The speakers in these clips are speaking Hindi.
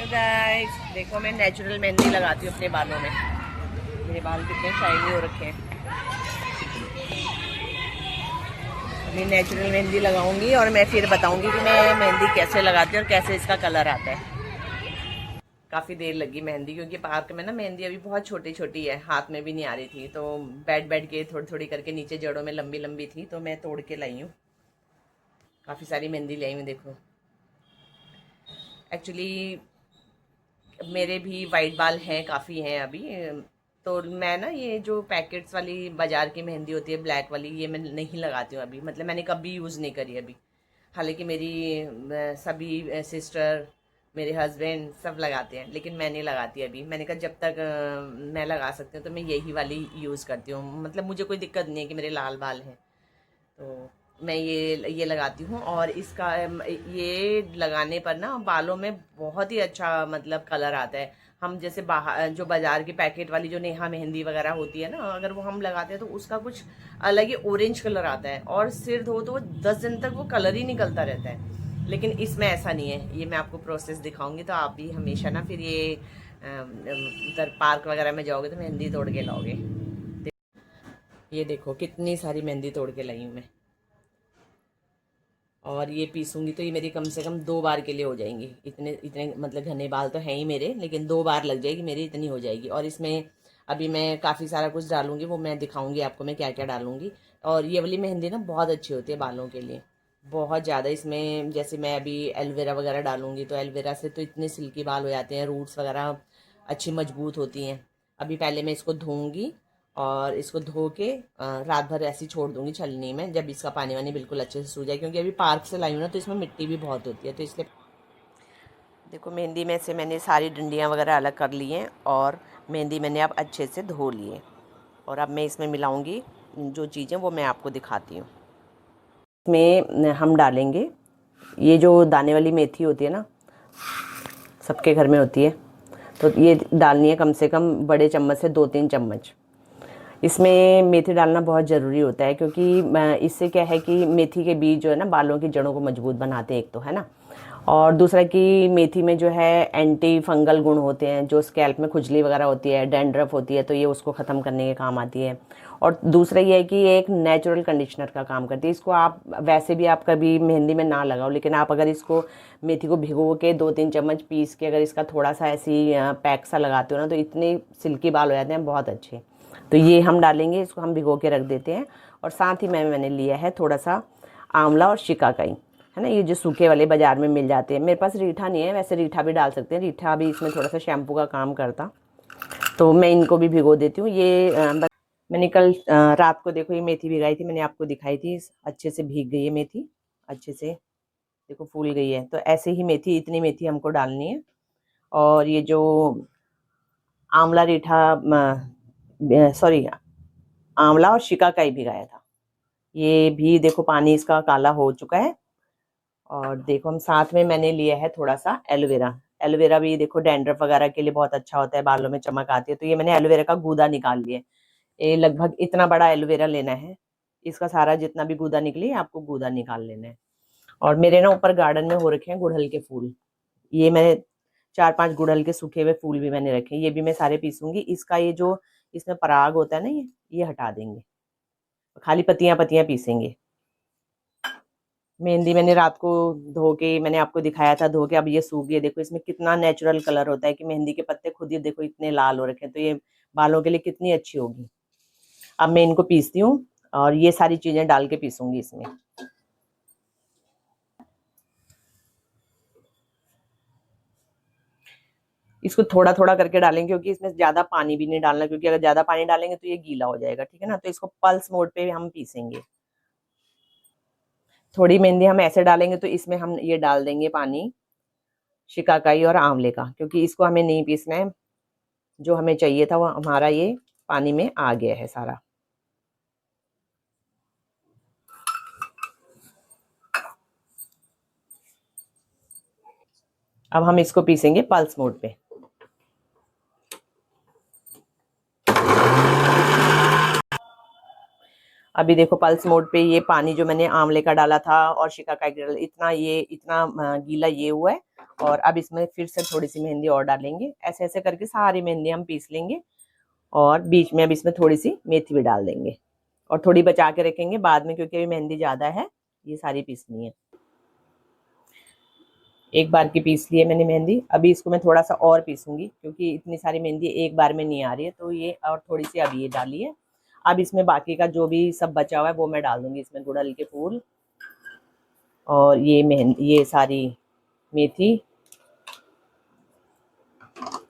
गाइस, देखो मैं नेचुरल मेहंदी लगाती हूँ अपने बालों में। मेरे बाल कितने शाइनी हो रखे हैं। अभी नेचुरल मेहंदी लगाऊंगी और मैं फिर बताऊंगी कि मैं मेहंदी कैसे लगाती हूँ और कैसे इसका कलर आता है। काफ़ी देर लगी मेहंदी, क्योंकि पार्क में ना मेहंदी अभी बहुत छोटी छोटी है, हाथ में भी नहीं आ रही थी, तो बैठ बैठ के थोड़ी थोड़ी करके नीचे जड़ों में लंबी लंबी थी, तो मैं तोड़ के लाई हूँ। काफ़ी सारी मेहंदी लाई हूँ, देखो। एक्चुअली मेरे भी वाइट बाल हैं, काफ़ी हैं अभी। तो मैं ना ये जो पैकेट्स वाली बाजार की मेहंदी होती है ब्लैक वाली, ये मैं नहीं लगाती हूँ अभी। मतलब मैंने कभी यूज़ नहीं करी अभी। हालांकि मेरी सभी सिस्टर, मेरे हस्बैंड सब लगाते हैं, लेकिन मैं नहीं लगाती अभी। मैंने कहा जब तक मैं लगा सकती हूँ तो मैं यही वाली यूज़ करती हूँ। मतलब मुझे कोई दिक्कत नहीं है कि मेरे लाल बाल हैं, तो मैं ये लगाती हूँ। और इसका ये लगाने पर ना बालों में बहुत ही अच्छा मतलब कलर आता है। हम जैसे बाहर जो बाजार की पैकेट वाली जो नेहा मेहंदी वगैरह होती है ना, अगर वो हम लगाते हैं तो उसका कुछ अलग ही ऑरेंज कलर आता है, और सिर धो तो वो 10 दिन तक वो कलर ही निकलता रहता है। लेकिन इसमें ऐसा नहीं है। ये मैं आपको प्रोसेस दिखाऊंगी, तो आप भी हमेशा ना फिर ये उधर पार्क वगैरह में जाओगे तो मेहंदी तोड़ के लाओगे। ये देखो कितनी सारी मेहंदी तोड़ के लाई हूँ मैं। और ये पीसूंगी तो ये मेरी कम से कम 2 बार के लिए हो जाएंगी। इतने इतने मतलब घने बाल तो हैं ही मेरे, लेकिन 2 बार लग जाएगी मेरी, इतनी हो जाएगी। और इसमें अभी मैं काफ़ी सारा कुछ डालूंगी, वो मैं दिखाऊंगी आपको मैं क्या क्या डालूंगी। और ये वाली मेहंदी ना बहुत अच्छी होती है बालों के लिए, बहुत ज़्यादा। इसमें जैसे मैं अभी एलोवेरा वगैरह डालूंगी, तो एलोवेरा से तो इतने सिल्की बाल हो जाते हैं, रूट्स वगैरह अच्छी मजबूत होती हैं। अभी पहले मैं इसको धोऊंगी, और इसको धो के रात भर ऐसे ही छोड़ दूंगी छलनी में, जब इसका पानी वानी बिल्कुल अच्छे से सूख जाए। क्योंकि अभी पार्क से लाई हूँ ना, तो इसमें मिट्टी भी बहुत होती है, तो इसलिए। देखो मेहंदी में से मैंने सारी डंडियाँ वगैरह अलग कर ली हैं, और मेहंदी मैंने अब अच्छे से धो ली है। और अब मैं इसमें मिलाऊंगी जो चीज़ें, वो मैं आपको दिखाती हूँ। इसमें हम डालेंगे ये जो दाने वाली मेथी होती है ना, सबके घर में होती है, तो ये डालनी है कम से कम बड़े चम्मच से 2-3 चम्मच। इसमें मेथी डालना बहुत ज़रूरी होता है, क्योंकि इससे क्या है कि मेथी के बीज जो है ना बालों की जड़ों को मजबूत बनाते हैं, एक तो है ना। और दूसरा कि मेथी में जो है एंटी फंगल गुण होते हैं, जो स्कैल्प में खुजली वगैरह होती है, डैंड्रफ होती है, तो ये उसको ख़त्म करने के काम आती है। और दूसरा ये है कि ये एक नेचुरल कंडीशनर का काम करती है। इसको आप वैसे भी आप कभी मेहंदी में ना लगाओ, लेकिन आप अगर इसको मेथी को भिगो के 2-3 चम्मच पीस के अगर इसका थोड़ा सा ऐसी पैक सा लगाते हो ना, तो इतने सिल्की बाल हो जाते हैं, बहुत अच्छे। तो ये हम डालेंगे, इसको हम भिगो के रख देते हैं। और साथ ही मैंने लिया है थोड़ा सा आंवला और शिकाकाई, है ना, ये जो सूखे वाले बाजार में मिल जाते हैं। मेरे पास रीठा नहीं है, वैसे रीठा भी डाल सकते हैं, रीठा भी इसमें थोड़ा सा शैम्पू का काम करता, तो मैं इनको भी भिगो देती हूँ। ये मैंने कल रात को देखो ये मेथी भिगाई थी, मैंने आपको दिखाई थी, अच्छे से भीग गई है मेथी, अच्छे से देखो फूल गई है। तो ऐसे ही मेथी, इतनी मेथी हमको डालनी है। और ये जो आंवला रीठा, सॉरी, आंवला और शिकाकाई भिगाया था, ये भी देखो पानी इसका काला हो चुका है। और देखो हम साथ में मैंने लिया है थोड़ा सा एलोवेरा। एलोवेरा भी देखो डैंड्रफ वगैरह के लिए बहुत अच्छा होता है, बालों में चमक आती है। तो ये मैंने एलोवेरा का गूदा निकाल लिया। ये लगभग इतना बड़ा एलोवेरा लेना है, इसका सारा जितना भी गूदा निकले आपको गूदा निकाल लेना है। और मेरे ना ऊपर गार्डन में हो रखे हैं गुड़हल के फूल, ये मैंने 4-5 गुड़हल के सूखे हुए फूल भी मैंने रखे हैं, ये भी मैं सारे पीसूंगी। इसका ये जो इसमें पराग होता है ना, ये हटा देंगे, खाली पत्तियां पत्तियां पीसेंगे। मेहंदी मैंने रात को धो के मैंने आपको दिखाया था, धो के अब ये सूख गई। देखो इसमें कितना नेचुरल कलर होता है कि मेहंदी के पत्ते खुद ही देखो इतने लाल हो रखे हैं, तो ये बालों के लिए कितनी अच्छी होगी। अब मैं इनको पीसती हूँ, और ये सारी चीजें डाल के पीसूंगी इसमें। इसको थोड़ा थोड़ा करके डालेंगे, क्योंकि इसमें ज्यादा पानी भी नहीं डालना, क्योंकि अगर ज्यादा पानी डालेंगे तो ये गीला हो जाएगा, ठीक है ना। तो इसको पल्स मोड पे हम पीसेंगे। थोड़ी मेहंदी हम ऐसे डालेंगे, तो इसमें हम ये डाल देंगे पानी शिकाकाई और आंवले का, क्योंकि इसको हमें नहीं पीसना है। जो हमें चाहिए था वो हमारा ये पानी में आ गया है सारा। अब हम इसको पीसेंगे पल्स मोड पे। अभी देखो पल्स मोड पे ये पानी जो मैंने आंवले का डाला था और शिकाकाई का डाला, इतना गीला ये हुआ है। और अब इसमें फिर से थोड़ी सी मेहंदी और डालेंगे, ऐसे ऐसे करके सारी मेहंदी हम पीस लेंगे। और बीच में अब इसमें थोड़ी सी मेथी भी डाल देंगे और थोड़ी बचा के रखेंगे बाद में, क्योंकि अभी मेहंदी ज़्यादा है, ये सारी पीसनी है। एक बार की पीस ली है मैंने मेहंदी, अभी इसको मैं थोड़ा सा और पीसूंगी क्योंकि इतनी सारी मेहंदी एक बार में नहीं आ रही है, तो ये और थोड़ी सी अभी ये डाली है। अब इसमें बाकी का जो भी सब बचा हुआ है वो मैं डाल दूंगी इसमें, गुड़हल के फूल और ये मेहंदी, ये सारी मेथी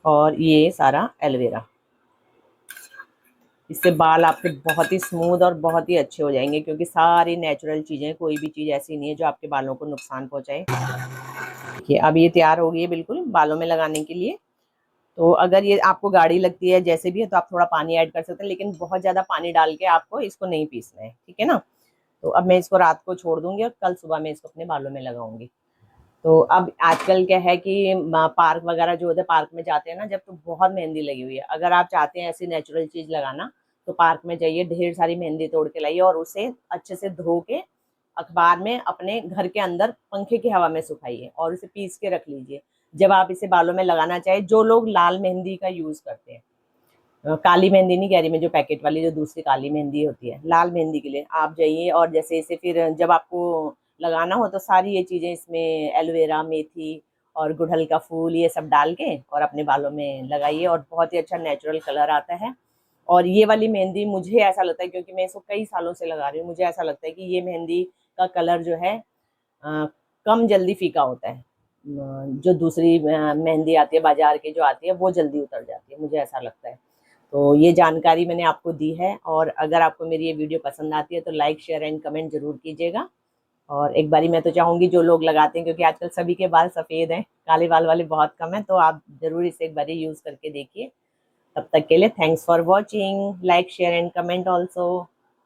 और ये सारा एलोवेरा। इससे बाल आपके बहुत ही स्मूथ और बहुत ही अच्छे हो जाएंगे, क्योंकि सारी नेचुरल चीज़ें, कोई भी चीज़ ऐसी नहीं है जो आपके बालों को नुकसान पहुंचाए। देखिए अब ये तैयार हो गई है बिल्कुल बालों में लगाने के लिए। तो अगर ये आपको गाढ़ी लगती है जैसे भी है तो आप थोड़ा पानी ऐड कर सकते हैं, लेकिन बहुत ज़्यादा पानी डाल के आपको इसको नहीं पीसना है, ठीक है ना। तो अब मैं इसको रात को छोड़ दूंगी और कल सुबह मैं इसको अपने बालों में लगाऊंगी। तो अब आजकल क्या है कि पार्क वगैरह जो होते हैं, पार्क में जाते हैं ना जब, तो बहुत मेहंदी लगी हुई है। अगर आप चाहते हैं ऐसी नेचुरल चीज़ लगाना तो पार्क में जाइए, ढेर सारी मेहंदी तोड़ के लाइए और उसे अच्छे से धो के अखबार में अपने घर के अंदर पंखे की हवा में सुखाइए और उसे पीस के रख लीजिए। जब आप इसे बालों में लगाना चाहे, जो लोग लाल मेहंदी का यूज़ करते हैं, काली मेहंदी नहीं कह रही मैं, जो पैकेट वाली, जो दूसरी काली मेहंदी होती है, लाल मेहंदी के लिए आप जाइए और जैसे इसे फिर जब आपको लगाना हो तो सारी ये चीज़ें इसमें, एलोवेरा, मेथी और गुड़हल का फूल, ये सब डाल के और अपने बालों में लगाइए और बहुत ही अच्छा नेचुरल कलर आता है। और ये वाली मेहंदी मुझे ऐसा लगता है, क्योंकि मैं इसको कई सालों से लगा रही हूँ, मुझे ऐसा लगता है कि ये मेहंदी का कलर जो है कम जल्दी फीका होता है। जो दूसरी मेहंदी आती है बाजार की जो आती है वो जल्दी उतर जाती है, मुझे ऐसा लगता है। तो ये जानकारी मैंने आपको दी है, और अगर आपको मेरी ये वीडियो पसंद आती है तो लाइक, शेयर एंड कमेंट जरूर कीजिएगा। और एक बारी मैं तो चाहूँगी जो लोग लगाते हैं, क्योंकि आजकल सभी के बाल सफ़ेद हैं, काले बाल वाले बहुत कम हैं, तो आप ज़रूर इसे एक बारी यूज़ करके देखिए। तब तक के लिए thanks for watching, like, share and comment also.